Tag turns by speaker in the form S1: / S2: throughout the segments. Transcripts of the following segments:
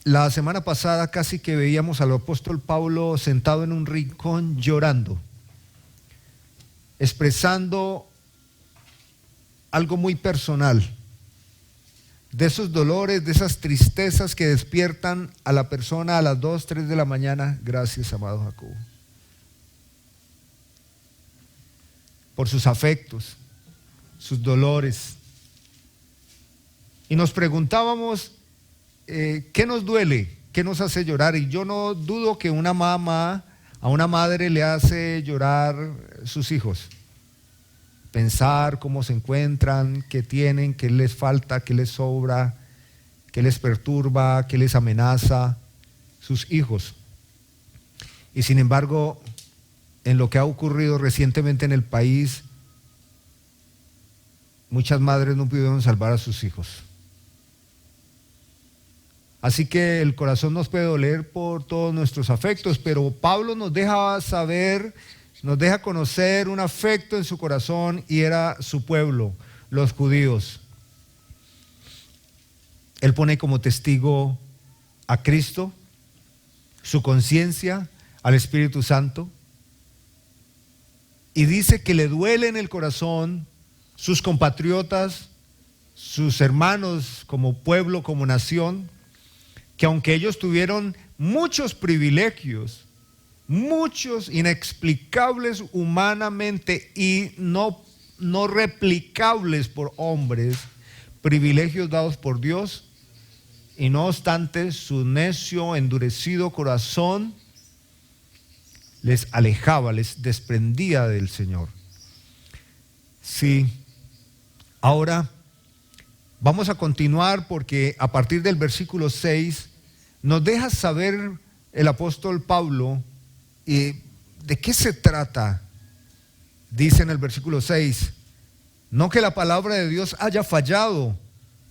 S1: La semana pasada casi que veíamos al apóstol Pablo sentado en un rincón llorando, expresando algo muy personal, de esos dolores, de esas tristezas que despiertan a la persona a las 2, 3 de la mañana. Gracias, amado Jacobo, por sus afectos, sus dolores. Y nos preguntábamos, ¿qué nos duele? ¿Qué nos hace llorar? Y yo no dudo que una mamá, a una madre le hace llorar sus hijos. Pensar cómo se encuentran, qué tienen, qué les falta, qué les sobra, qué les perturba, qué les amenaza, sus hijos. Y sin embargo, en lo que ha ocurrido recientemente en el país, muchas madres no pudieron salvar a sus hijos. Así que el corazón nos puede doler por todos nuestros afectos, pero Pablo nos deja saber, nos deja conocer un afecto en su corazón, y era su pueblo, los judíos. Él pone como testigo a Cristo, su conciencia, al Espíritu Santo, y dice que le duele en el corazón sus compatriotas, sus hermanos como pueblo, como nación, que aunque ellos tuvieron muchos privilegios, muchos inexplicables humanamente y no replicables por hombres, privilegios dados por Dios, y no obstante su necio, endurecido corazón les alejaba, les desprendía del Señor. Sí, ahora vamos a continuar, porque a partir del versículo 6 nos deja saber el apóstol Pablo de qué se trata. Dice en el versículo 6, no que la palabra de Dios haya fallado,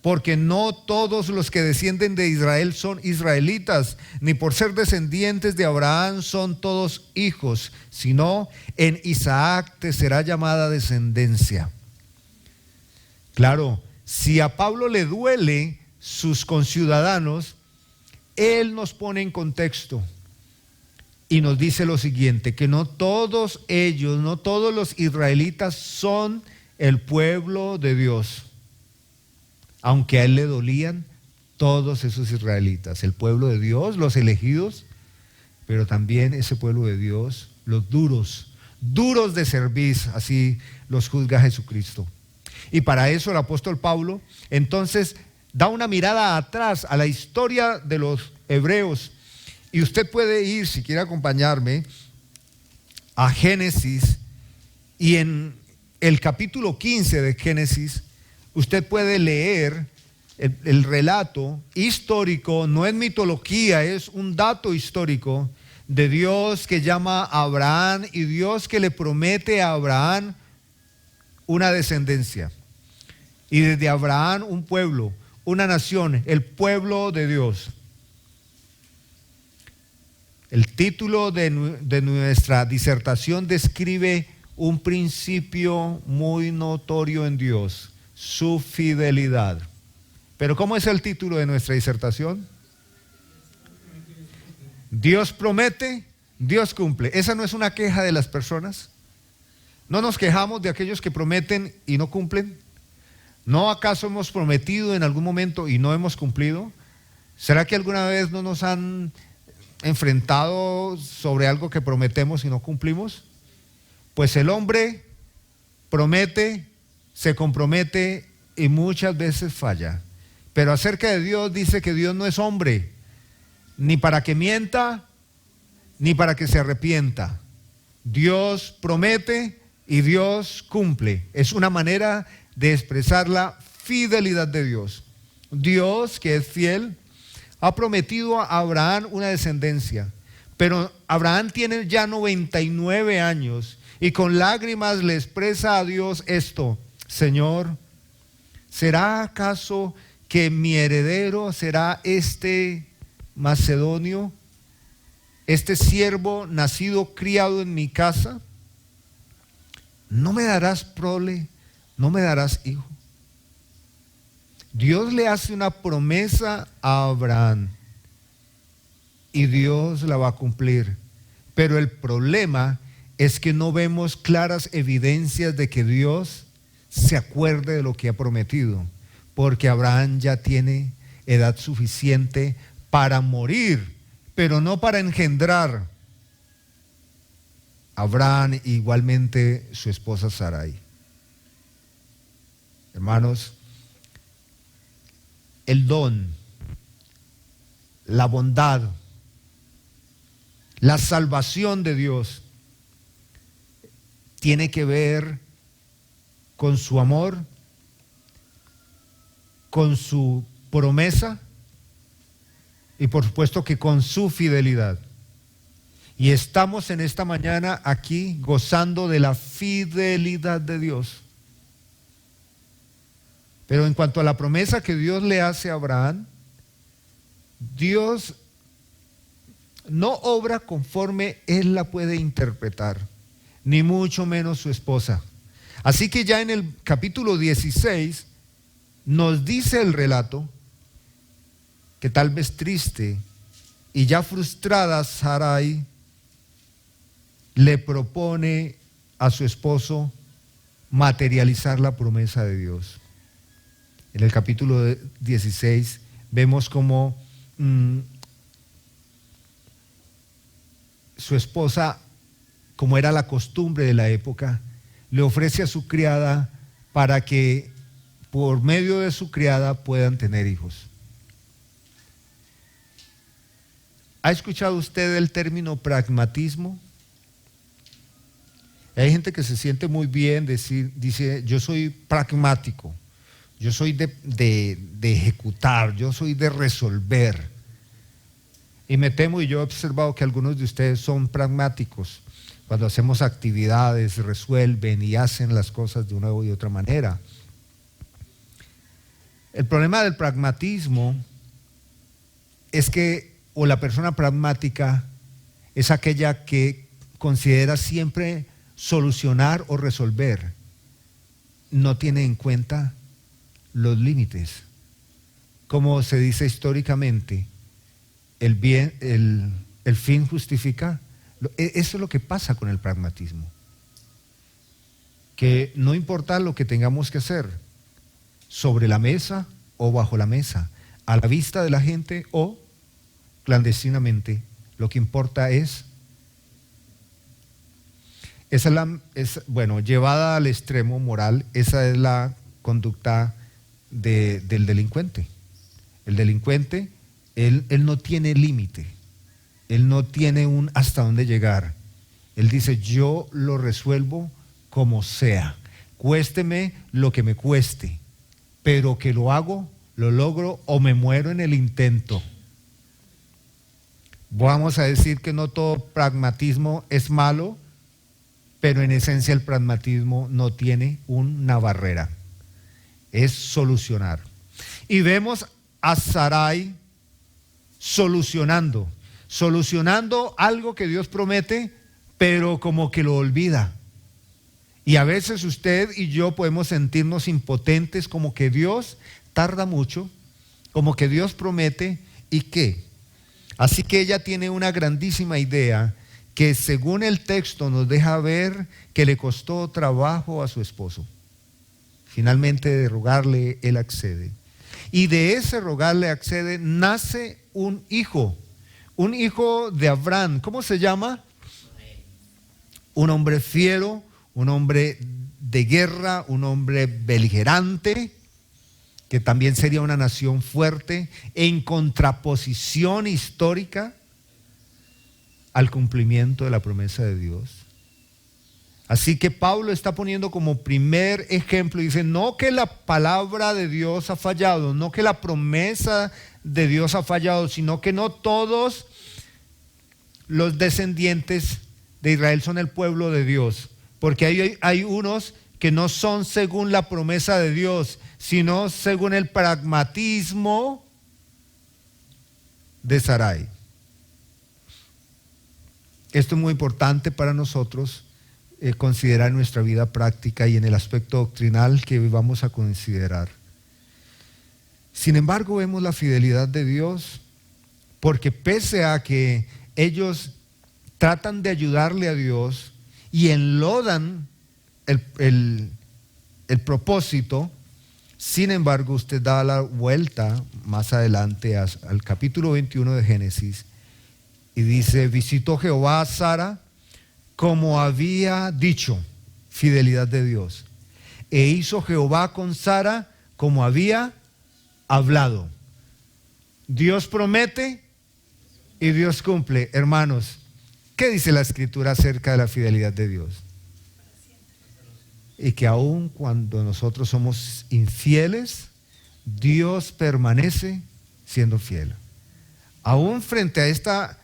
S1: porque no todos los que descienden de Israel son israelitas, ni por ser descendientes de Abraham son todos hijos, sino en Isaac te será llamada descendencia. Claro, si a Pablo le duele sus conciudadanos, él nos pone en contexto y nos dice lo siguiente, que no todos ellos, no todos los israelitas son el pueblo de Dios, aunque a él le dolían todos esos israelitas, el pueblo de Dios, los elegidos, pero también ese pueblo de Dios, los duros de servir, así los juzga Jesucristo. Y para eso el apóstol Pablo entonces da una mirada atrás a la historia de los hebreos. Y usted puede ir, si quiere acompañarme, a Génesis, y en el capítulo 15 de Génesis usted puede leer el relato histórico, no es mitología, es un dato histórico de Dios que llama a Abraham, y Dios que le promete a Abraham una descendencia. Y desde Abraham un pueblo, una nación, el pueblo de Dios. El título de nuestra disertación describe un principio muy notorio en Dios, su fidelidad. Pero ¿cómo es el título de nuestra disertación? Dios promete, Dios cumple. ¿Esa no es una queja de las personas? ¿No nos quejamos de aquellos que prometen y no cumplen? ¿No acaso hemos prometido en algún momento y no hemos cumplido? ¿Será que alguna vez no nos han enfrentado sobre algo que prometemos y no cumplimos? Pues el hombre promete, se compromete y muchas veces falla. Pero acerca de Dios dice que Dios no es hombre, ni para que mienta, ni para que se arrepienta. Dios promete y Dios cumple. Es una manera de expresar la fidelidad de Dios. Dios, que es fiel, ha prometido a Abraham una descendencia, pero Abraham tiene ya 99 años y con lágrimas le expresa a Dios esto: Señor, ¿será acaso que mi heredero será este macedonio, este siervo nacido, criado en mi casa? ¿No me darás prole? ¿No me darás hijo? Dios le hace una promesa a Abraham. y Dios la va a cumplir. Pero el problema es que no vemos claras evidencias de que Dios se acuerde de lo que ha prometido, porque Abraham ya tiene edad suficiente para morir, pero no para engendrar. Abraham, igualmente su esposa Sarai. Hermanos, el don, la bondad, la salvación de Dios tiene que ver con su amor, con su promesa y por supuesto que con su fidelidad. Y estamos en esta mañana aquí gozando de la fidelidad de Dios. Pero en cuanto a la promesa que Dios le hace a Abraham, Dios no obra conforme él la puede interpretar, ni mucho menos su esposa. Así que ya en el capítulo 16 nos dice el relato que tal vez triste y ya frustrada Sarai le propone a su esposo materializar la promesa de Dios. En el capítulo 16 vemos cómo su esposa, como era la costumbre de la época, le ofrece a su criada para que por medio de su criada puedan tener hijos. ¿Ha escuchado usted el término pragmatismo? Hay gente que se siente muy bien, dice, yo soy pragmático, yo soy de ejecutar, yo soy de resolver. Y me temo, y yo he observado que algunos de ustedes son pragmáticos. Cuando hacemos actividades, resuelven y hacen las cosas de una u otra manera. El problema del pragmatismo es que, o la persona pragmática es aquella que considera siempre solucionar o resolver, no tiene en cuenta los límites. Como se dice históricamente, el fin justifica. Eso es lo que pasa con el pragmatismo, que no importa lo que tengamos que hacer, sobre la mesa o bajo la mesa, a la vista de la gente o clandestinamente, lo que importa es, llevada al extremo moral, esa es la conducta del delincuente. El delincuente, él no tiene límite, él no tiene un hasta dónde llegar. Él dice, yo lo resuelvo como sea, cuésteme lo que me cueste, pero que lo hago, lo logro o me muero en el intento. Vamos a decir que no todo pragmatismo es malo, pero en esencia el pragmatismo no tiene una barrera, es solucionar. Y vemos a Sarai solucionando algo que Dios promete, pero como que lo olvida. Y a veces usted y yo podemos sentirnos impotentes, como que Dios tarda mucho, como que Dios promete y ¿qué? Así que ella tiene una grandísima idea que según el texto nos deja ver que le costó trabajo a su esposo. Finalmente de rogarle, él accede. Y de ese rogarle accede, nace un hijo de Abraham. ¿Cómo se llama? Un hombre fiero, un hombre de guerra, un hombre beligerante, que también sería una nación fuerte, en contraposición histórica al cumplimiento de la promesa de Dios. Así que Pablo está poniendo como primer ejemplo, dice, no que la palabra de Dios ha fallado, no que la promesa de Dios ha fallado, sino que no todos los descendientes de Israel son el pueblo de Dios, porque hay unos que no son según la promesa de Dios, sino según el pragmatismo de Sarai. Esto es muy importante para nosotros considerar en nuestra vida práctica y en el aspecto doctrinal que vamos a considerar. Sin embargo, vemos la fidelidad de Dios Porque pese a que ellos tratan de ayudarle a Dios y enlodan el propósito, sin embargo, usted da la vuelta más adelante al capítulo 21 de Génesis y dice: visitó Jehová a Sara como había dicho, fidelidad de Dios. E hizo Jehová con Sara como había hablado. Dios promete y Dios cumple. Hermanos, ¿qué dice la Escritura acerca de la fidelidad de Dios? Y que aun cuando nosotros somos infieles, Dios permanece siendo fiel. Aún frente a esta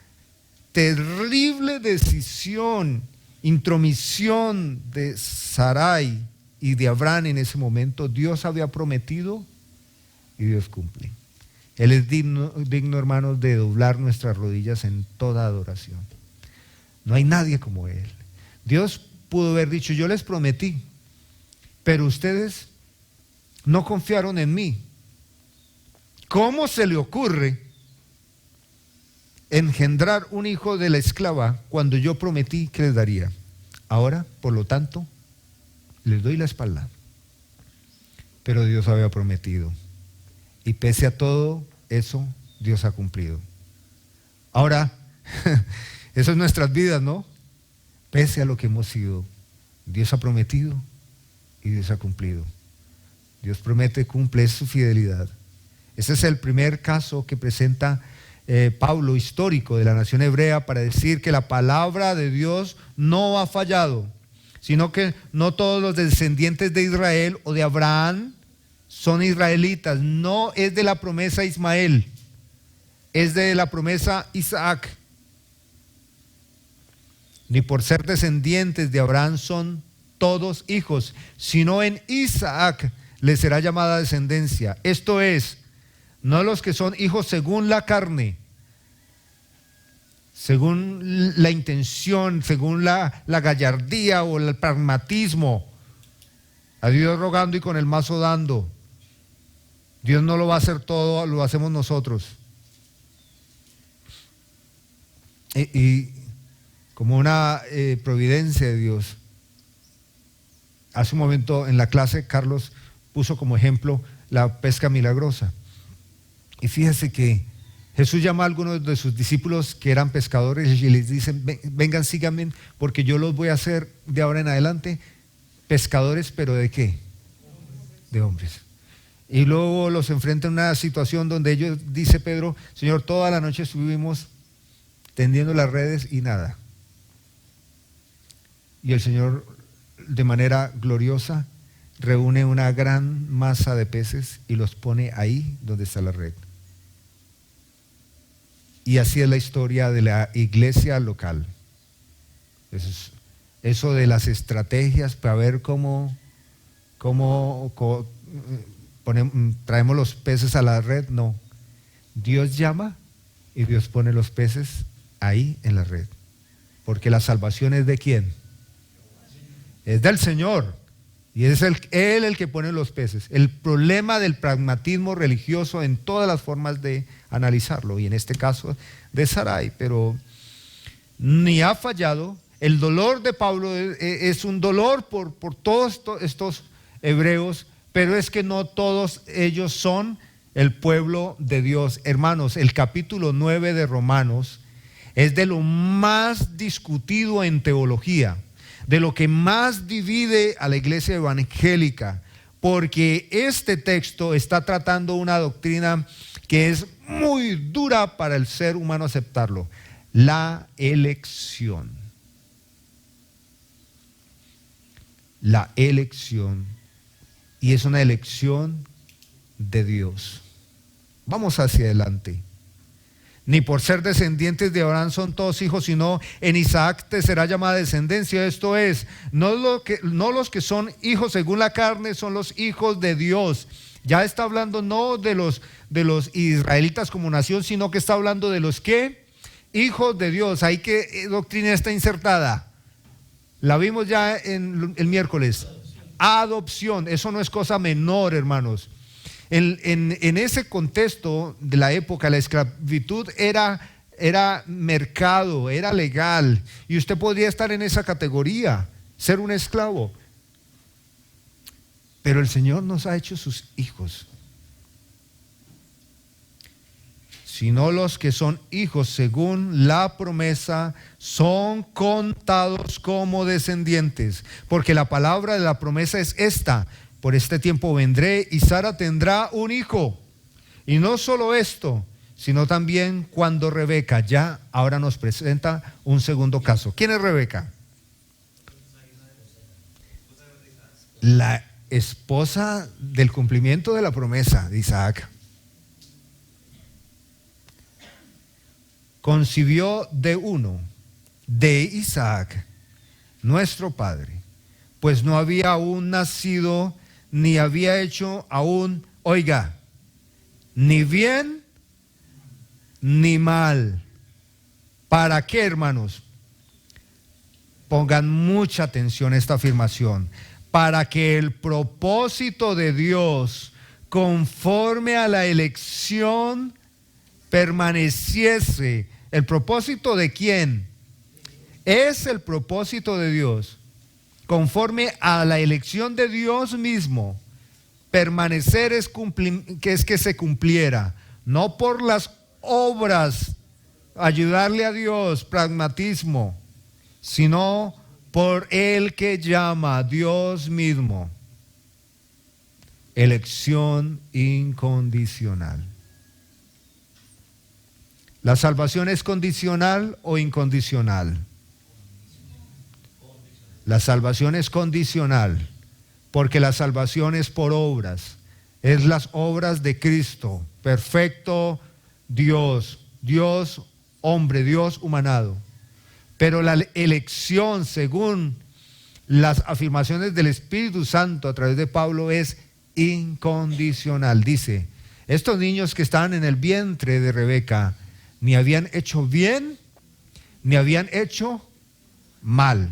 S1: terrible decisión, intromisión de Sarai y de Abraham en ese momento, Dios había prometido y Dios cumple. Él es digno, hermanos, de doblar nuestras rodillas en toda adoración. No hay nadie como Él. Dios pudo haber dicho: yo les prometí, pero ustedes no confiaron en mí. ¿Cómo se le ocurre engendrar un hijo de la esclava cuando yo prometí que les daría? Ahora, por lo tanto, les doy la espalda. Pero Dios había prometido. Y pese a todo eso, Dios ha cumplido. Ahora, eso es nuestras vidas, ¿no? Pese a lo que hemos sido, Dios ha prometido y Dios ha cumplido. Dios promete, cumple, es su fidelidad. Ese es el primer caso que presenta Pablo, histórico de la nación hebrea, para decir que la palabra de Dios no ha fallado, sino que no todos los descendientes de Israel o de Abraham son israelitas. No es de la promesa Ismael, es de la promesa Isaac. Ni por ser descendientes de Abraham son todos hijos, sino en Isaac les será llamada descendencia. Esto es, no los que son hijos según la carne, según la intención, según la gallardía o el pragmatismo, a Dios rogando y con el mazo dando. Dios no lo va a hacer todo, lo hacemos nosotros. Y como una providencia de Dios, hace un momento en la clase Carlos puso como ejemplo la pesca milagrosa. Y fíjese que Jesús llama a algunos de sus discípulos que eran pescadores y les dice: vengan, síganme, porque yo los voy a hacer de ahora en adelante pescadores, pero ¿de qué? De hombres. Y luego los enfrenta en una situación donde ellos, dice Pedro: Señor, toda la noche estuvimos tendiendo las redes y nada. Y el Señor, de manera gloriosa, reúne una gran masa de peces y los pone ahí donde está la red. Y así es la historia de la iglesia local. Eso de las estrategias para ver cómo traemos los peces a la red, no. Dios llama y Dios pone los peces ahí en la red. Porque la salvación es ¿de quién? Es del Señor. Y es Él el que pone los peces. El problema del pragmatismo religioso en todas las formas de analizarlo, y en este caso de Sarai, pero ni ha fallado. El dolor de Pablo es un dolor por todos estos hebreos, pero es que no todos ellos son el pueblo de Dios. Hermanos, el capítulo 9 de Romanos es de lo más discutido en teología, de lo que más divide a la iglesia evangélica, porque este texto está tratando una doctrina que es muy dura para el ser humano aceptarlo: la elección. La elección, y es una elección de Dios. Vamos hacia adelante. Ni por ser descendientes de Abraham son todos hijos, sino en Isaac te será llamada descendencia. Esto es, no los que son hijos según la carne son los hijos de Dios. Ya está hablando no de los israelitas como nación, sino que está hablando de los que hijos de Dios. Ahí que doctrina está insertada. La vimos ya el miércoles. Adopción, eso no es cosa menor, hermanos. En ese contexto de la época, la esclavitud era mercado, era legal, y usted podría estar en esa categoría, ser un esclavo. Pero el Señor nos ha hecho sus hijos. Sino los que son hijos según la promesa son contados como descendientes. Porque la palabra de la promesa es esta: por este tiempo vendré y Sara tendrá un hijo. Y no solo esto, sino también cuando Rebeca ya ahora nos presenta un segundo caso. ¿Quién es Rebeca? La esposa del cumplimiento de la promesa de Isaac. Concibió de uno, de Isaac, nuestro padre, pues no había aún nacido, ni había hecho aún, oiga, ni bien ni mal. ¿Para qué, hermanos? Pongan mucha atención a esta afirmación. Para que el propósito de Dios, conforme a la elección, permaneciese. ¿El propósito de quién? Es el propósito de Dios. Conforme a la elección de Dios mismo, permanecer es que se cumpliera, no por las obras, ayudarle a Dios, pragmatismo, sino por el que llama, Dios mismo. Elección incondicional. ¿La salvación es condicional o incondicional? La salvación es condicional, porque la salvación es por obras, es las obras de Cristo, perfecto Dios, Dios hombre, Dios humanado. Pero la elección, según las afirmaciones del Espíritu Santo a través de Pablo, es incondicional. Dice, estos niños que estaban en el vientre de Rebeca ni habían hecho bien, ni habían hecho mal.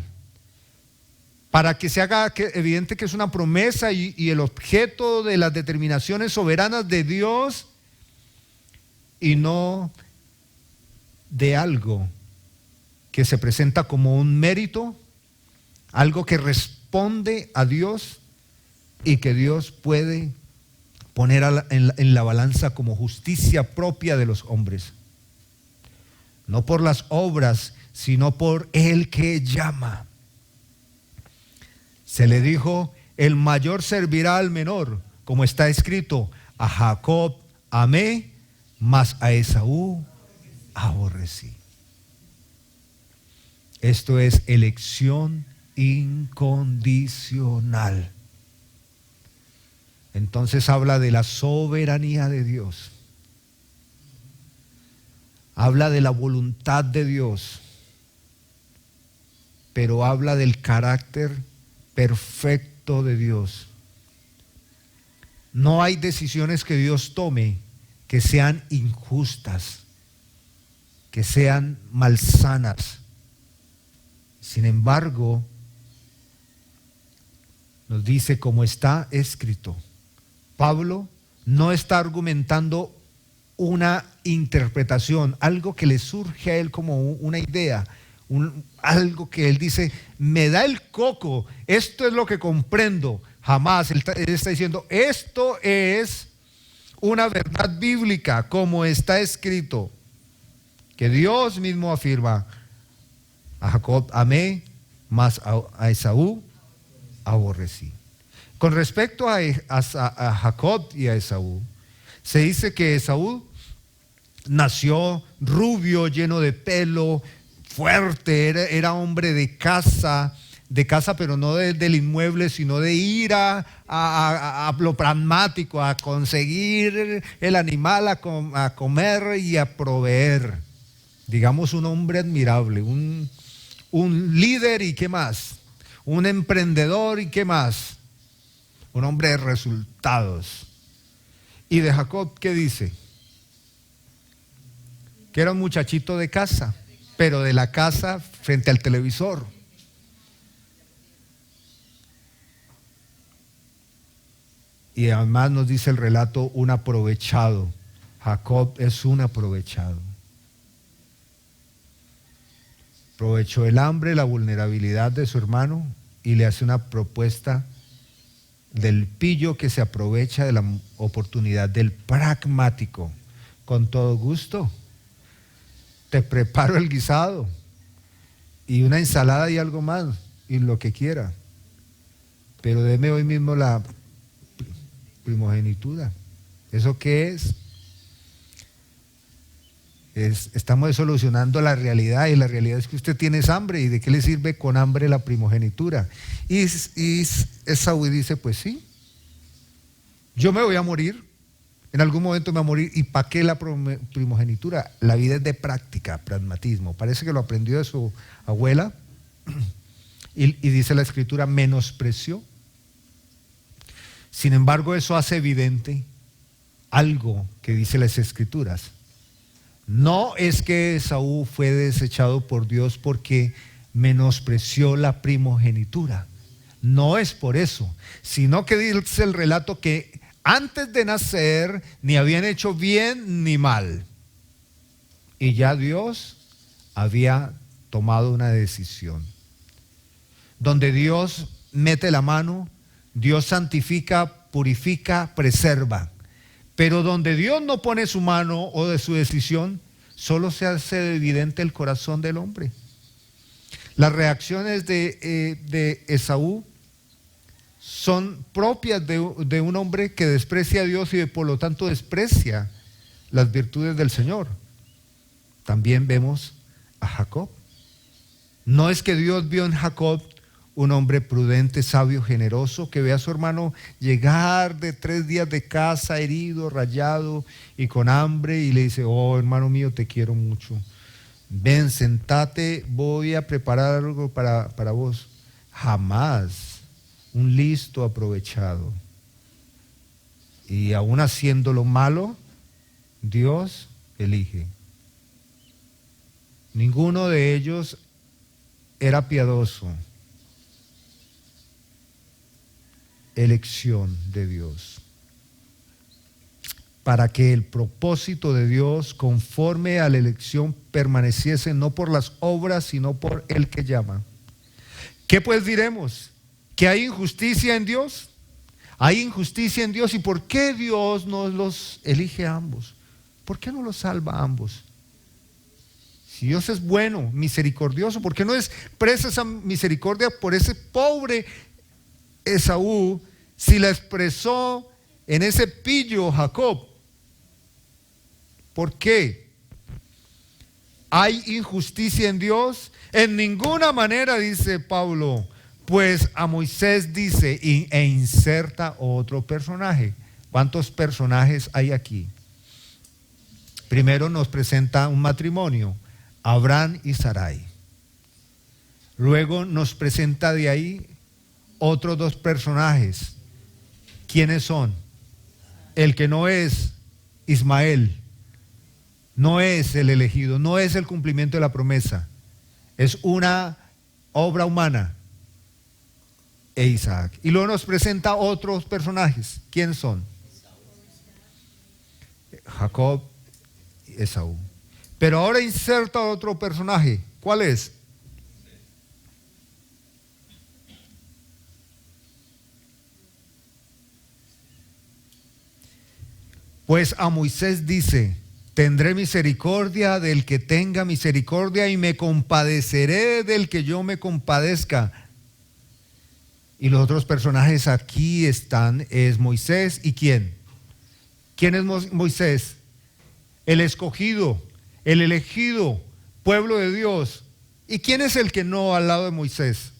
S1: Para que se haga evidente que es una promesa y el objeto de las determinaciones soberanas de Dios, y no de algo que se presenta como un mérito, algo que responde a Dios y que Dios puede poner en la balanza como justicia propia de los hombres. No por las obras, sino por el que llama. Se le dijo, el mayor servirá al menor, como está escrito, a Jacob amé, mas a Esaú aborrecí. Esto es elección incondicional. Entonces habla de la soberanía de Dios. Habla de la voluntad de Dios, pero habla del carácter perfecto de Dios. No hay decisiones que Dios tome que sean injustas, que sean malsanas. Sin embargo, nos dice como está escrito. Pablo no está argumentando una interpretación, algo que le surge a él como una idea, algo que él dice, me da el coco, esto es lo que comprendo. Jamás, él está diciendo, esto es una verdad bíblica, como está escrito, que Dios mismo afirma, a Jacob amé, mas a Esaú aborrecí. Con respecto a Jacob y a Esaú, se dice que Esaú nació rubio, lleno de pelo, fuerte, era hombre de casa, pero no del inmueble, sino de ir a lo pragmático, a conseguir el animal, a comer y a proveer. Digamos, un hombre admirable, un líder y qué más, un emprendedor y qué más, un hombre de resultados. Y de Jacob, ¿qué dice? Que era un muchachito de casa, pero de la casa frente al televisor. Y además nos dice el relato, un aprovechado. Jacob es un aprovechado. Aprovechó el hambre, la vulnerabilidad de su hermano y le hace una propuesta del pillo que se aprovecha de la oportunidad, del pragmático. Con todo gusto, te preparo el guisado y una ensalada y algo más, y lo que quiera. Pero deme hoy mismo la primogenitura. ¿Eso qué es? Estamos solucionando la realidad, y la realidad es que usted tiene hambre. ¿Y de qué le sirve con hambre la primogenitura? Y Esaú dice, pues sí, yo me voy a morir, en algún momento me voy a morir, ¿y para qué la primogenitura? La vida es de práctica, pragmatismo. Parece que lo aprendió de su abuela, y dice la escritura, menospreció. Sin embargo, eso hace evidente algo que dice las escrituras. No es que Esaú fue desechado por Dios porque menospreció la primogenitura. No es por eso, sino que dice el relato que antes de nacer ni habían hecho bien ni mal. Y ya Dios había tomado una decisión. Donde Dios mete la mano, Dios santifica, purifica, preserva. Pero donde Dios no pone su mano o de su decisión, solo se hace evidente el corazón del hombre. Las reacciones de Esaú son propias de un hombre que desprecia a Dios y por lo tanto desprecia las virtudes del Señor. También vemos a Jacob. No es que Dios vio en Jacob un hombre prudente, sabio, generoso, que ve a su hermano llegar de 3 días de casa, herido, rayado y con hambre, y le dice, oh hermano mío, te quiero mucho. Ven, sentate, voy a preparar algo para vos. Jamás. Un listo aprovechado. Y aún haciendo lo malo, Dios elige. Ninguno de ellos era piadoso. Elección de Dios, para que el propósito de Dios conforme a la elección permaneciese no por las obras sino por el que llama. ¿Qué pues diremos? ¿Que hay injusticia en Dios? Hay injusticia en Dios. ¿Y por qué Dios no los elige a ambos? ¿Por qué no los salva a ambos? Si Dios es bueno, misericordioso, ¿por qué no expresa esa misericordia por ese pobre Esaú, si la expresó en ese pillo Jacob? ¿Por qué? ¿Hay injusticia en Dios? En ninguna manera, dice Pablo, pues a Moisés dice e inserta otro personaje. ¿Cuántos personajes hay aquí? Primero nos presenta un matrimonio, Abraham y Sarai. Luego nos presenta de ahí otros 2 personajes. ¿Quiénes son? El que no es Ismael, no es el elegido, no es el cumplimiento de la promesa, es una obra humana, e Isaac. Y luego nos presenta otros personajes. ¿Quiénes son? Jacob y Esaú. Pero ahora inserta otro personaje. ¿Cuál es? Pues a Moisés dice, tendré misericordia del que tenga misericordia y me compadeceré del que yo me compadezca. Y los otros personajes aquí están, es Moisés y ¿quién? ¿Quién es Moisés? El escogido, el elegido, pueblo de Dios. ¿Y quién es el que no al lado de Moisés?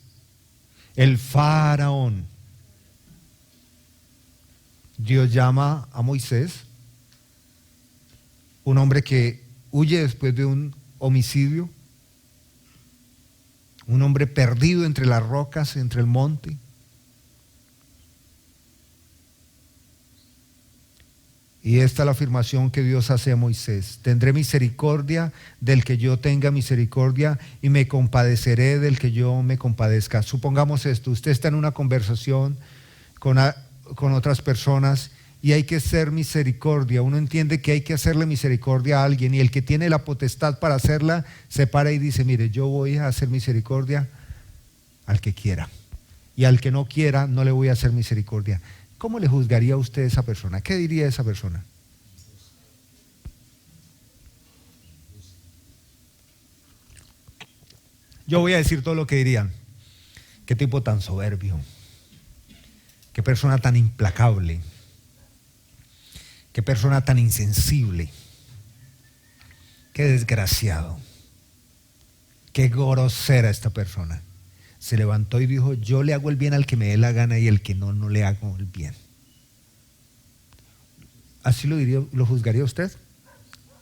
S1: El faraón. Dios llama a Moisés, un hombre que huye después de un homicidio, un hombre perdido entre las rocas, entre el monte. Y esta es la afirmación que Dios hace a Moisés: tendré misericordia del que yo tenga misericordia y me compadeceré del que yo me compadezca. Supongamos esto, usted está en una conversación con con otras personas y hay que hacer misericordia. Uno entiende que hay que hacerle misericordia a alguien y el que tiene la potestad para hacerla se para y dice, mire, yo voy a hacer misericordia al que quiera y al que no quiera no le voy a hacer misericordia. ¿Cómo le juzgaría a usted a esa persona? ¿Qué diría esa persona? Yo voy a decir todo lo que dirían. Qué tipo tan soberbio, qué persona tan implacable, qué persona tan insensible, qué desgraciado, qué grosera esta persona. Se levantó y dijo, yo le hago el bien al que me dé la gana y el que no, no le hago el bien. ¿Así lo diría, lo juzgaría usted?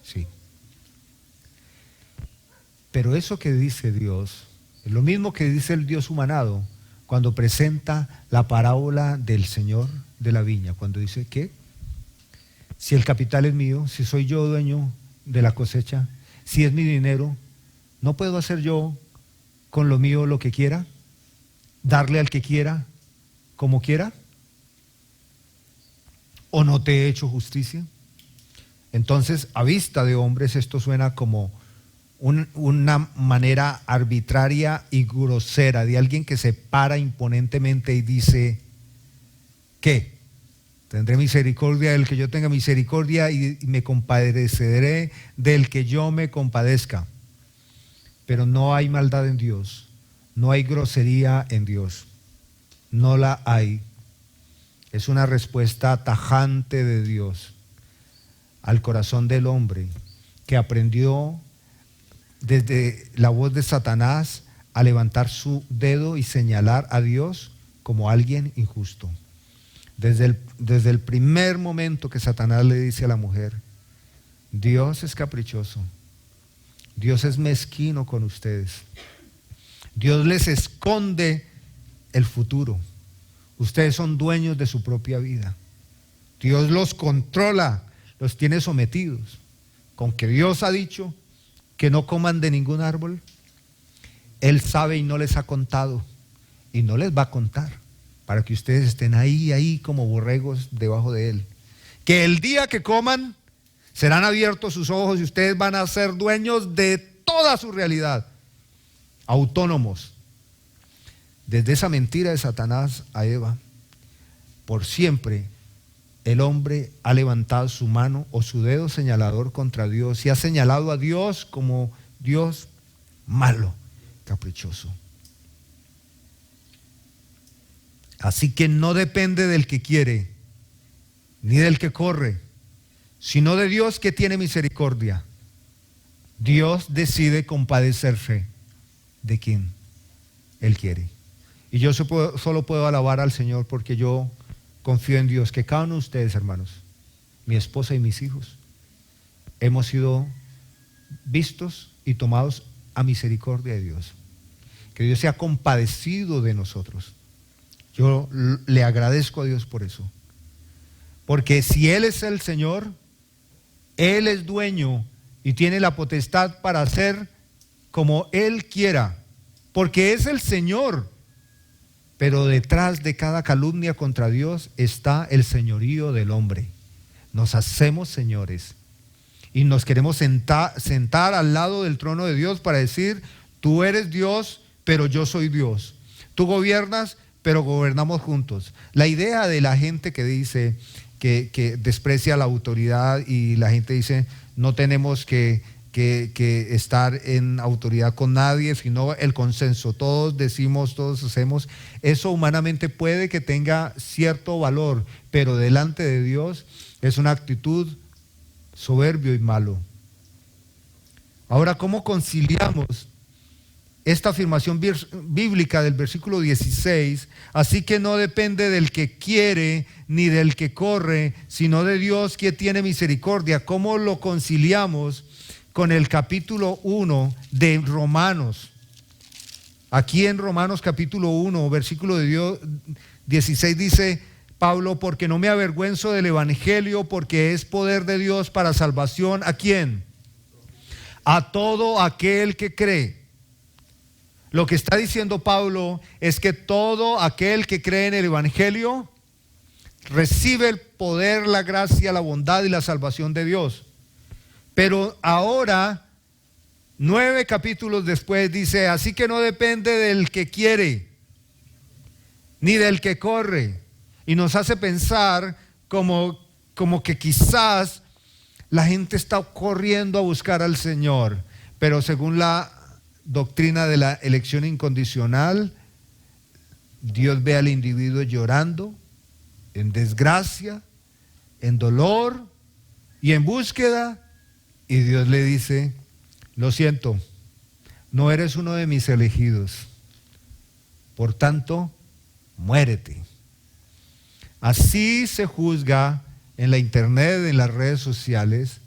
S1: Sí. Pero eso que dice Dios es lo mismo que dice el Dios humanado cuando presenta la parábola del Señor de la viña, cuando dice que si el capital es mío, si soy yo dueño de la cosecha, si es mi dinero, ¿no puedo hacer yo con lo mío lo que quiera? ¿Darle al que quiera como quiera? ¿O no te he hecho justicia? Entonces, a vista de hombres, esto suena como una manera arbitraria y grosera de alguien que se para imponentemente y dice, ¿qué? Tendré misericordia del que yo tenga misericordia y me compadeceré del que yo me compadezca. Pero no hay maldad en Dios, no hay grosería en Dios, no la hay. Es una respuesta tajante de Dios al corazón del hombre que aprendió desde la voz de Satanás a levantar su dedo y señalar a Dios como alguien injusto. Desde el primer momento que Satanás le dice a la mujer, Dios es caprichoso, Dios es mezquino con ustedes, Dios les esconde el futuro, ustedes son dueños de su propia vida, Dios los controla, los tiene sometidos, con que Dios ha dicho que no coman de ningún árbol, Él sabe y no les ha contado y no les va a contar para que ustedes estén ahí como borregos debajo de Él. Que el día que coman serán abiertos sus ojos y ustedes van a ser dueños de toda su realidad, autónomos. Desde esa mentira de Satanás a Eva, por siempre el hombre ha levantado su mano o su dedo señalador contra Dios y ha señalado a Dios como Dios malo, caprichoso. Así que no depende del que quiere, ni del que corre, sino de Dios que tiene misericordia. Dios decide compadecerse de quien Él quiere. Y yo solo puedo alabar al Señor porque yo confío en Dios, que cada uno de ustedes, hermanos, mi esposa y mis hijos, hemos sido vistos y tomados a misericordia de Dios. Que Dios se ha compadecido de nosotros. Yo le agradezco a Dios por eso. Porque si Él es el Señor, Él es dueño y tiene la potestad para hacer como Él quiera. Porque es el Señor. Pero detrás de cada calumnia contra Dios está el señorío del hombre. Nos hacemos señores y nos queremos sentar al lado del trono de Dios para decir, tú eres Dios, pero yo soy Dios. Tú gobiernas, pero gobernamos juntos. La idea de la gente que dice que desprecia la autoridad y la gente dice, no tenemos que estar en autoridad con nadie, sino el consenso. Todos decimos, todos hacemos. Eso humanamente puede que tenga cierto valor, pero delante de Dios es una actitud soberbio y malo. Ahora, ¿cómo conciliamos esta afirmación bíblica del versículo 16? Así que no depende del que quiere ni del que corre, sino de Dios que tiene misericordia. ¿Cómo lo conciliamos con el capítulo 1 de Romanos? Aquí en Romanos capítulo 1, versículo 16 dice Pablo, porque no me avergüenzo del evangelio, porque es poder de Dios para salvación. ¿A quién? A todo aquel que cree. Lo que está diciendo Pablo es que todo aquel que cree en el evangelio recibe el poder, la gracia, la bondad y la salvación de Dios. Pero ahora, 9 capítulos después dice, así que no depende del que quiere, ni del que corre. Y nos hace pensar como que quizás la gente está corriendo a buscar al Señor, pero según la doctrina de la elección incondicional, Dios ve al individuo llorando, en desgracia, en dolor y en búsqueda, y Dios le dice, lo siento, no eres uno de mis elegidos, por tanto, muérete. Así se juzga en la internet, en las redes sociales,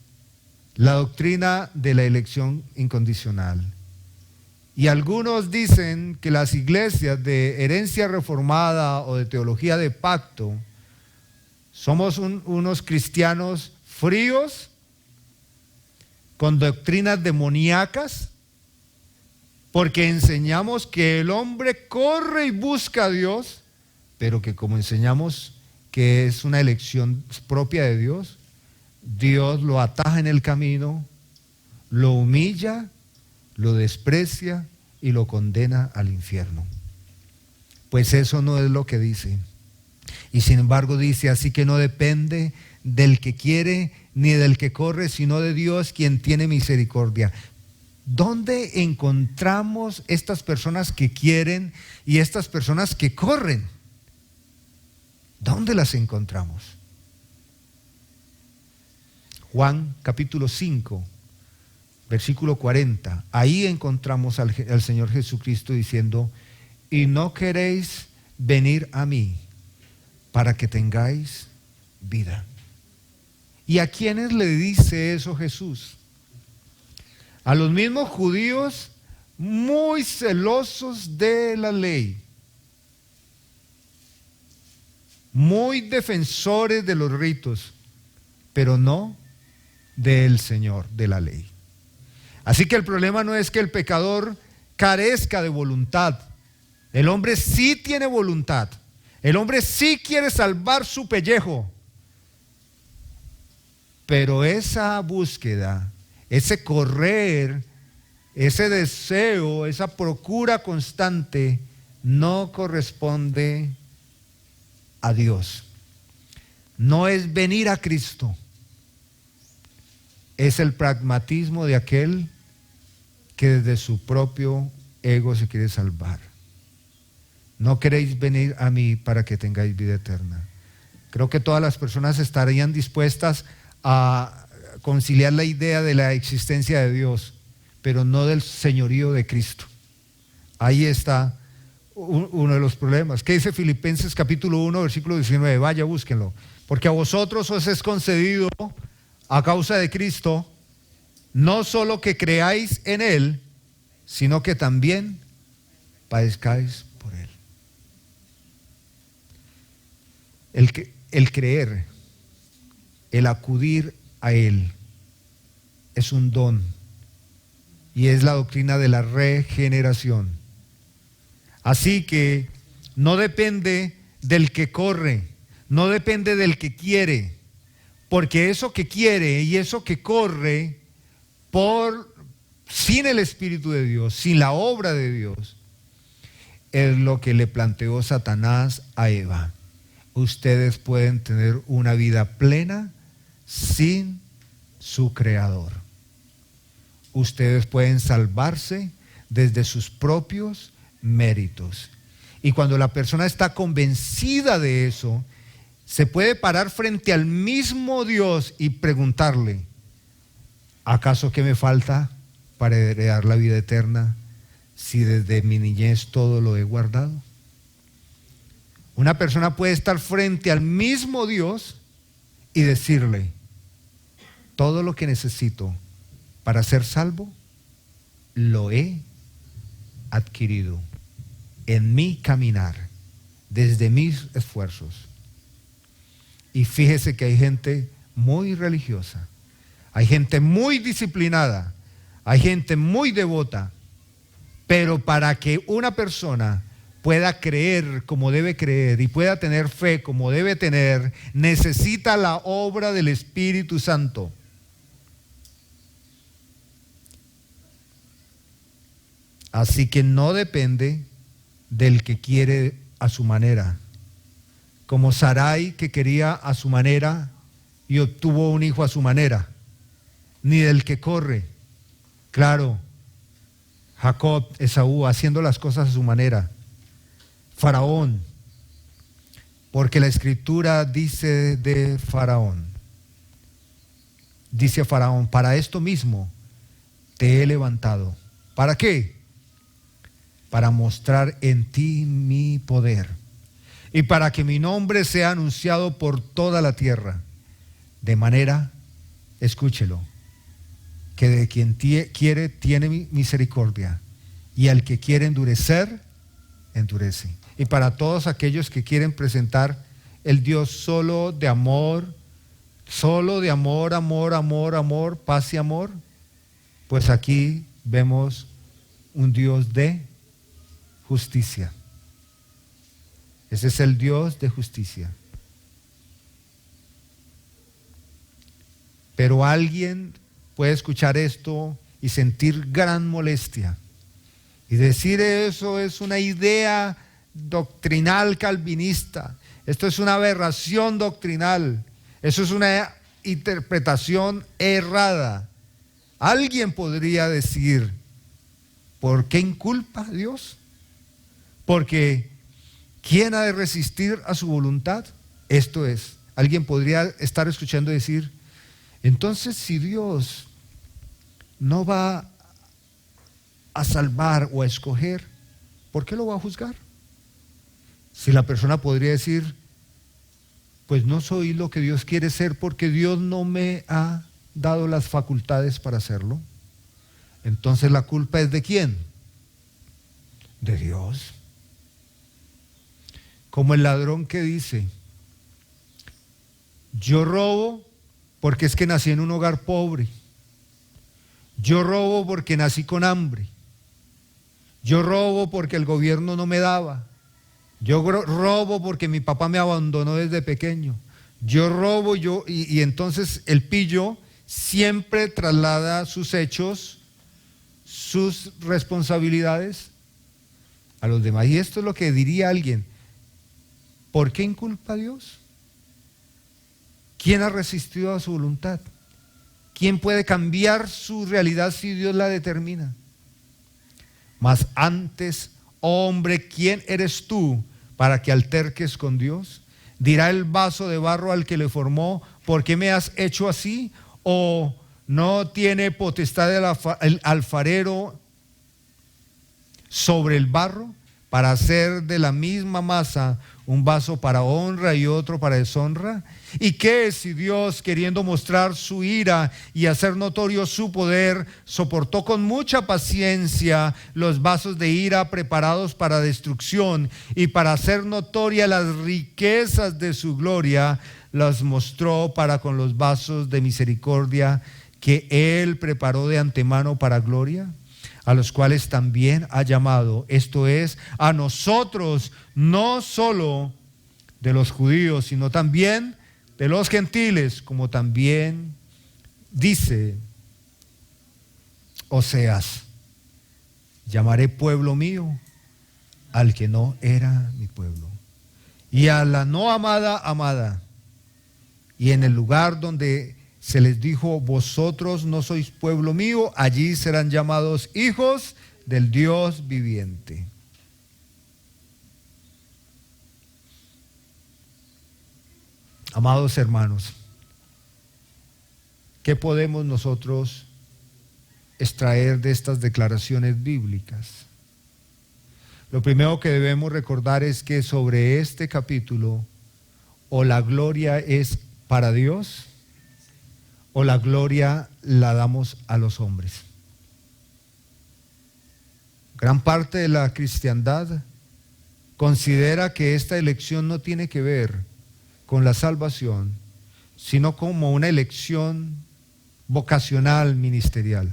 S1: la doctrina de la elección incondicional. Y algunos dicen que las iglesias de herencia reformada o de teología de pacto somos unos cristianos fríos, con doctrinas demoníacas, porque enseñamos que el hombre corre y busca a Dios, pero que como enseñamos que es una elección propia de Dios, Dios lo ataja en el camino, lo humilla, lo desprecia y lo condena al infierno. Pues eso no es lo que dice. Y sin embargo dice, así que no depende del que quiere ni del que corre, sino de Dios, quien tiene misericordia. ¿Dónde encontramos estas personas que quieren y estas personas que corren? ¿Dónde las encontramos? Juan capítulo 5, versículo 40. Ahí encontramos al Señor Jesucristo diciendo, y no queréis venir a mí para que tengáis vida. ¿Y a quiénes le dice eso Jesús? A los mismos judíos muy celosos de la ley, muy defensores de los ritos, pero no del Señor, de la ley. Así que el problema no es que el pecador carezca de voluntad. El hombre sí tiene voluntad. El hombre sí quiere salvar su pellejo. Pero esa búsqueda, ese correr, ese deseo, esa procura constante no corresponde a Dios. No es venir a Cristo. Es el pragmatismo de aquel que desde su propio ego se quiere salvar. No queréis venir a mí para que tengáis vida eterna. Creo que todas las personas estarían dispuestas a conciliar la idea de la existencia de Dios, pero no del señorío de Cristo. Ahí está uno de los problemas. ¿Qué dice Filipenses capítulo 1, versículo 19? Vaya, búsquenlo. Porque a vosotros os es concedido a causa de Cristo, no solo que creáis en Él, sino que también padezcáis por Él. El creer, el acudir a Él, es un don y es la doctrina de la regeneración. Así que no depende del que corre, no depende del que quiere, porque eso que quiere y eso que corre sin el Espíritu de Dios, sin la obra de Dios, es lo que le planteó Satanás a Eva. Ustedes pueden tener una vida plena sin su Creador. Ustedes pueden salvarse desde sus propios méritos. Y cuando la persona está convencida de eso, se puede parar frente al mismo Dios y preguntarle, ¿acaso qué me falta para heredar la vida eterna si desde mi niñez todo lo he guardado? Una persona puede estar frente al mismo Dios y decirle, todo lo que necesito para ser salvo, lo he adquirido en mi caminar, desde mis esfuerzos. Y fíjese que hay gente muy religiosa, hay gente muy disciplinada, hay gente muy devota, pero para que una persona pueda creer como debe creer y pueda tener fe como debe tener, necesita la obra del Espíritu Santo. Así que no depende del que quiere a su manera, como Sarai, que quería a su manera y obtuvo un hijo a su manera, ni del que corre. Claro, Jacob, Esaú, haciendo las cosas a su manera. Faraón, porque la Escritura dice de Faraón, dice a Faraón: para esto mismo te he levantado. ¿Para qué? Para mostrar en ti mi poder y para que mi nombre sea anunciado por toda la tierra. De manera, escúchelo, que de quien quiere tiene misericordia, y al que quiere endurecer, endurece. Y para todos aquellos que quieren presentar el Dios solo de amor, amor, paz y amor, pues aquí vemos un Dios de justicia. Ese es el Dios de justicia. Pero alguien puede escuchar esto y sentir gran molestia y decir: eso es una idea doctrinal calvinista, esto es una aberración doctrinal, eso es una interpretación errada. Alguien podría decir: ¿por qué inculpa a Dios? Porque ¿quién ha de resistir a su voluntad? Esto es, alguien podría estar escuchando y decir: entonces, si Dios no va a salvar o a escoger, ¿por qué lo va a juzgar? Si la persona podría decir: pues no soy lo que Dios quiere ser porque Dios no me ha dado las facultades para hacerlo. Entonces, ¿la culpa es de quién? De Dios. Como el ladrón que dice: yo robo porque es que nací en un hogar pobre. Yo robo porque nací con hambre. Yo robo porque el gobierno no me daba. Yo robo porque mi papá me abandonó desde pequeño. Yo robo, y entonces el pillo siempre traslada sus hechos, sus responsabilidades a los demás. Y esto es lo que diría alguien: ¿por qué inculpa a Dios? ¿Quién ha resistido a su voluntad? ¿Quién puede cambiar su realidad si Dios la determina? Mas antes, hombre, ¿quién eres tú para que alterques con Dios? Dirá el vaso de barro al que le formó: ¿por qué me has hecho así? ¿O no tiene potestad el alfarero sobre el barro para hacer de la misma masa un vaso para honra y otro para deshonra? ¿Y qué si Dios, queriendo mostrar su ira y hacer notorio su poder, soportó con mucha paciencia los vasos de ira preparados para destrucción, y para hacer notoria las riquezas de su gloria, las mostró para con los vasos de misericordia que Él preparó de antemano para gloria? A los cuales también ha llamado, esto es, a nosotros, no solo de los judíos, sino también de los gentiles, como también dice Oseas: llamaré pueblo mío al que no era mi pueblo, y a la no amada, amada. Y en el lugar donde se les dijo: vosotros no sois pueblo mío, allí serán llamados hijos del Dios viviente. Amados hermanos, ¿qué podemos nosotros extraer de estas declaraciones bíblicas? Lo primero que debemos recordar es que sobre este capítulo, o la gloria es para Dios, o la gloria la damos a los hombres. Gran parte de la cristiandad considera que esta elección no tiene que ver con la salvación, sino como una elección vocacional, ministerial.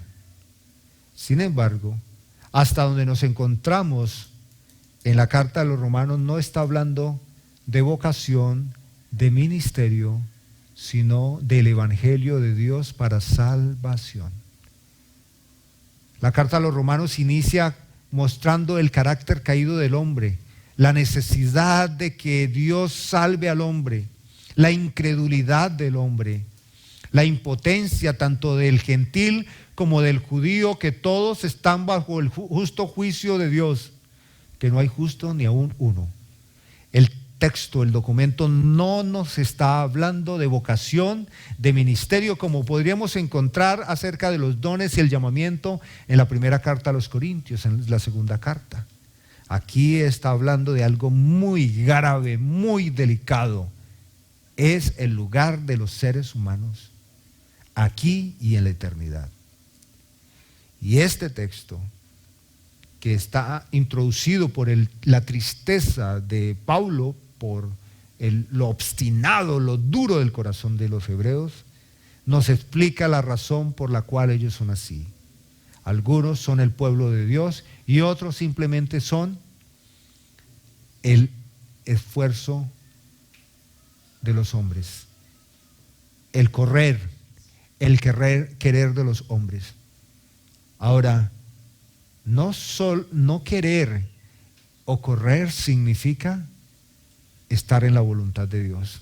S1: Sin embargo, hasta donde nos encontramos en la carta a los romanos no está hablando de vocación, de ministerio, sino del evangelio de Dios para salvación. La carta a los romanos inicia mostrando el carácter caído del hombre, la necesidad de que Dios salve al hombre, la incredulidad del hombre, la impotencia tanto del gentil como del judío, que todos están bajo el justo juicio de Dios, que no hay justo ni aún uno. El texto, el documento no nos está hablando de vocación, de ministerio, como podríamos encontrar acerca de los dones y el llamamiento en la primera carta a los Corintios, en la segunda carta. Aquí está hablando de algo muy grave, muy delicado. Es el lugar de los seres humanos, aquí y en la eternidad. Y este texto, que está introducido por la tristeza de Pablo, por lo obstinado, lo duro del corazón de los hebreos, nos explica la razón por la cual ellos son así. Algunos son el pueblo de Dios y otros simplemente son el esfuerzo de los hombres, el correr, el querer de los hombres. Ahora, no querer o correr significa estar en la voluntad de Dios.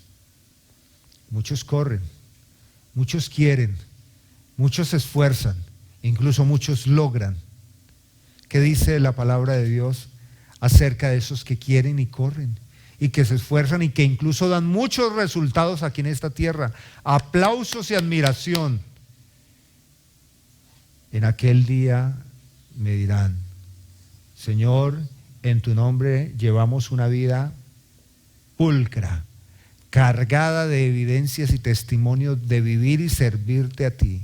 S1: Muchos corren, muchos quieren, muchos se esfuerzan, incluso muchos logran. ¿Qué dice la palabra de Dios acerca de esos que quieren y corren y que se esfuerzan y que incluso dan muchos resultados aquí en esta tierra? Aplausos y admiración. En aquel día me dirán: Señor, en tu nombre llevamos una vida pulcra, cargada de evidencias y testimonios de vivir y servirte a ti.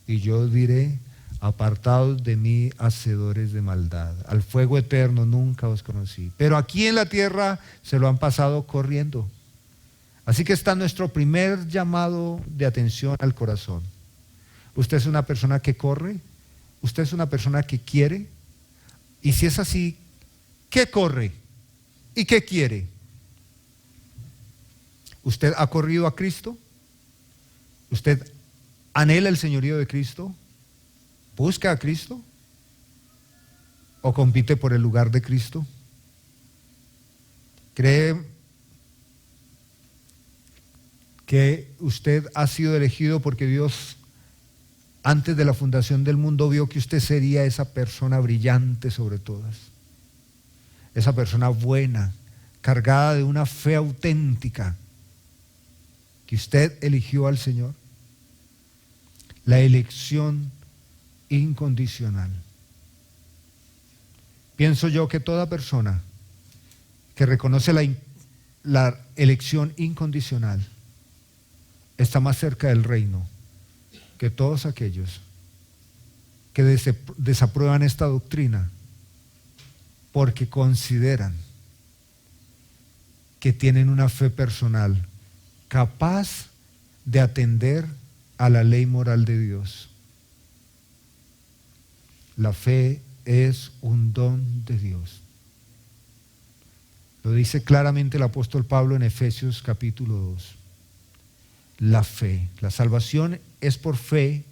S1: Y yo diré: apartados de mí, hacedores de maldad, al fuego eterno nunca os conocí. Pero aquí en la tierra se lo han pasado corriendo. Así que está nuestro primer llamado de atención al corazón. ¿Usted es una persona que corre? ¿Usted es una persona que quiere? Y si es así, ¿qué corre? ¿Y qué quiere? ¿Usted ha corrido a Cristo? ¿Usted anhela el señorío de Cristo? ¿Busca a Cristo? ¿O compite por el lugar de Cristo? ¿Cree que usted ha sido elegido porque Dios, antes de la fundación del mundo, vio que usted sería esa persona brillante sobre todas? Esa persona buena, cargada de una fe auténtica, que usted eligió al Señor. La elección incondicional. Pienso yo que toda persona que reconoce la elección incondicional está más cerca del reino que todos aquellos que desaprueban esta doctrina porque consideran que tienen una fe personal capaz de atender a la ley moral de Dios. La fe es un don de Dios. Lo dice claramente el apóstol Pablo en Efesios capítulo 2. La fe, la salvación es por fe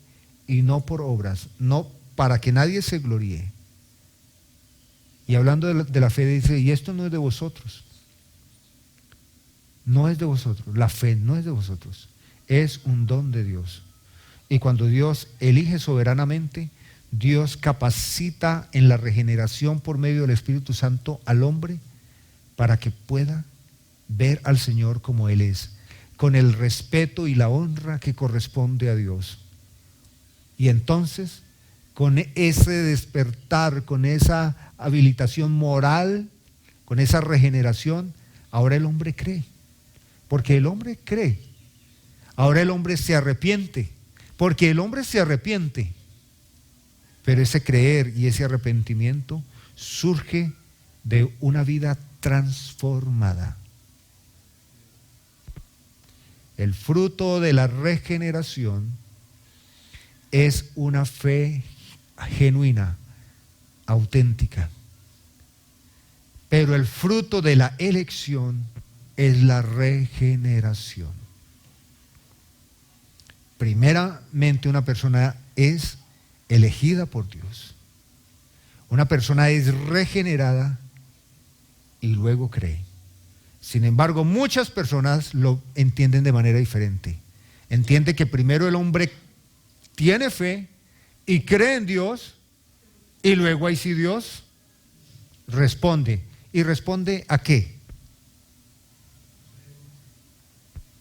S1: y no por obras, no para que nadie se gloríe. Y hablando de la fe dice: y esto no es de vosotros. No es de vosotros, la fe no es de vosotros, es un don de Dios. Y cuando Dios elige soberanamente, Dios capacita en la regeneración por medio del Espíritu Santo al hombre para que pueda ver al Señor como Él es, con el respeto y la honra que corresponde a Dios. Y entonces, con ese despertar, con esa habilitación moral, con esa regeneración, ahora el hombre cree. Porque el hombre cree. Ahora el hombre se arrepiente. Porque el hombre se arrepiente. Pero ese creer y ese arrepentimiento surge de una vida transformada. El fruto de la regeneración es una fe genuina, auténtica. Pero el fruto de la elección es la regeneración. Primeramente, una persona es elegida por Dios. Una persona es regenerada y luego cree. Sin embargo, muchas personas lo entienden de manera diferente. Entiende que primero el hombre tiene fe y cree en Dios, y luego ahí sí Dios responde. ¿Y responde a qué?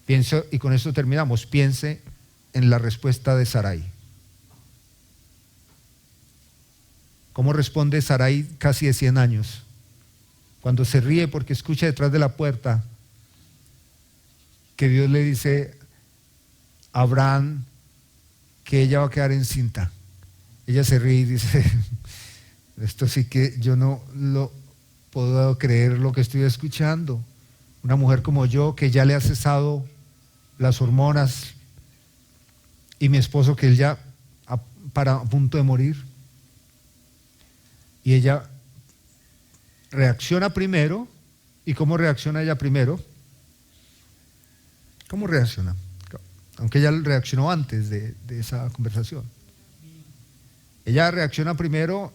S1: Pienso, y con esto terminamos, piense en la respuesta de Sarai. ¿Cómo responde Sarai casi de 100 años? Cuando se ríe porque escucha detrás de la puerta que Dios le dice a Abraham que ella va a quedar encinta. Ella se ríe y dice, esto sí que yo no lo puedo creer lo que estoy escuchando. Una mujer como yo que ya le ha cesado las hormonas y mi esposo que él ya a punto de morir. Y ella reacciona primero. ¿Y cómo reacciona ella primero? ¿Cómo reacciona? Aunque ella reaccionó antes de esa conversación. Ella reacciona primero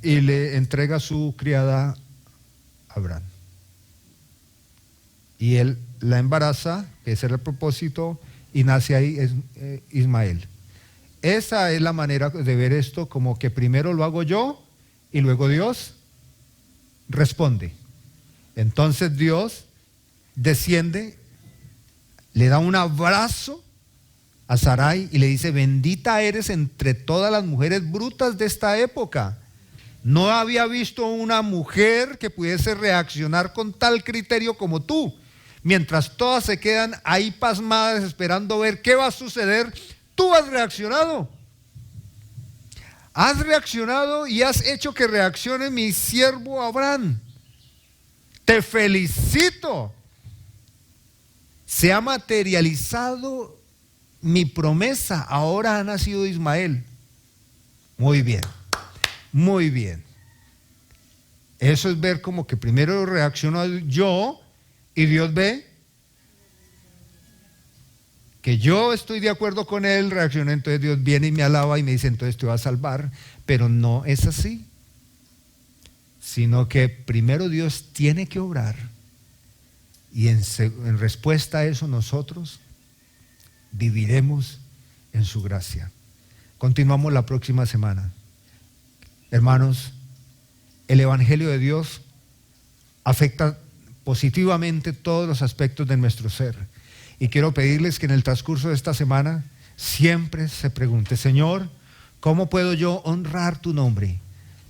S1: y le entrega su criada a Abraham. Y él la embaraza, ese era el propósito, y nace ahí Ismael. Esa es la manera de ver esto, como que primero lo hago yo y luego Dios responde. Entonces Dios desciende, le da un abrazo a Sarai y le dice, bendita eres entre todas las mujeres brutas de esta época. No había visto una mujer que pudiese reaccionar con tal criterio como tú. Mientras todas se quedan ahí pasmadas esperando ver qué va a suceder, tú has reaccionado. Has reaccionado y has hecho que reaccione mi siervo Abraham. Te felicito. Se ha materializado mi promesa. Ahora ha nacido Ismael. Muy bien, muy bien. Eso es ver como que primero reacciono yo y Dios ve que yo estoy de acuerdo con él, reacciona, entonces Dios viene y me alaba y me dice, entonces te va a salvar. Pero no es así, sino que primero Dios tiene que obrar y en respuesta a eso nosotros viviremos en su gracia. Continuamos la próxima semana. Hermanos, el Evangelio de Dios afecta positivamente todos los aspectos de nuestro ser. Y quiero pedirles que en el transcurso de esta semana siempre se pregunte, Señor, ¿cómo puedo yo honrar tu nombre?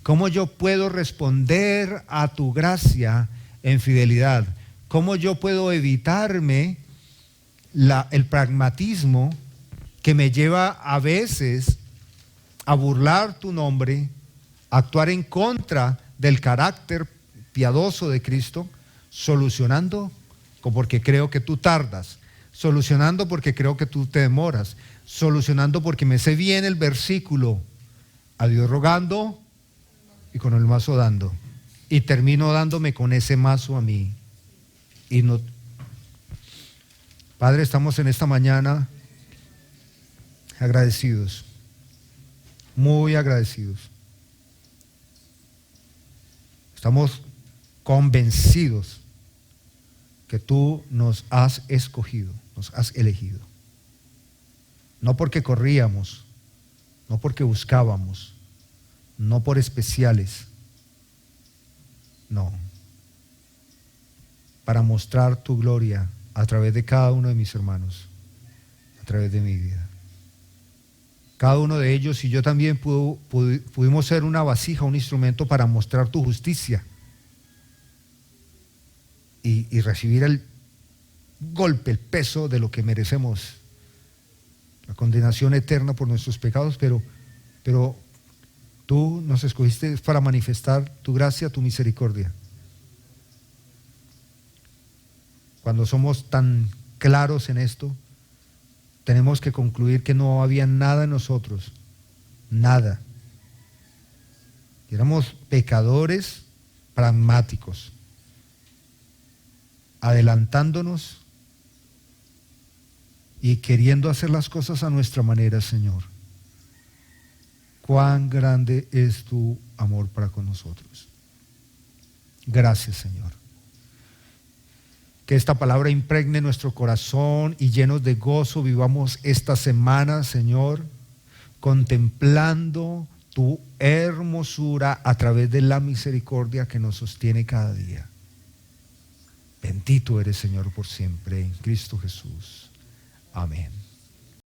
S1: ¿Cómo yo puedo responder a tu gracia en fidelidad? ¿Cómo yo puedo evitarme el pragmatismo que me lleva a veces a burlar tu nombre, a actuar en contra del carácter piadoso de Cristo, solucionando porque creo que tú tardas, solucionando porque creo que tú te demoras, solucionando porque me sé bien el versículo, a Dios rogando y con el mazo dando, y termino dándome con ese mazo a mí. Y no. Padre, estamos en esta mañana agradecidos, muy agradecidos. Estamos convencidos que tú nos has escogido, nos has elegido. No porque corríamos, no porque buscábamos, no por especiales, no. Para mostrar tu gloria a través de cada uno de mis hermanos, a través de mi vida. Cada uno de ellos y yo también pudimos ser una vasija, un instrumento para mostrar tu justicia y recibir el golpe, el peso de lo que merecemos, la condenación eterna por nuestros pecados, pero tú nos escogiste para manifestar tu gracia, tu misericordia. Cuando somos tan claros en esto, tenemos que concluir que no había nada en nosotros, nada. Éramos pecadores pragmáticos, adelantándonos y queriendo hacer las cosas a nuestra manera, Señor. Cuán grande es tu amor para con nosotros. Gracias, Señor. Que esta palabra impregne nuestro corazón y llenos de gozo vivamos esta semana, Señor, contemplando tu hermosura a través de la misericordia que nos sostiene cada día. Bendito eres, Señor, por siempre, en Cristo Jesús. Amén.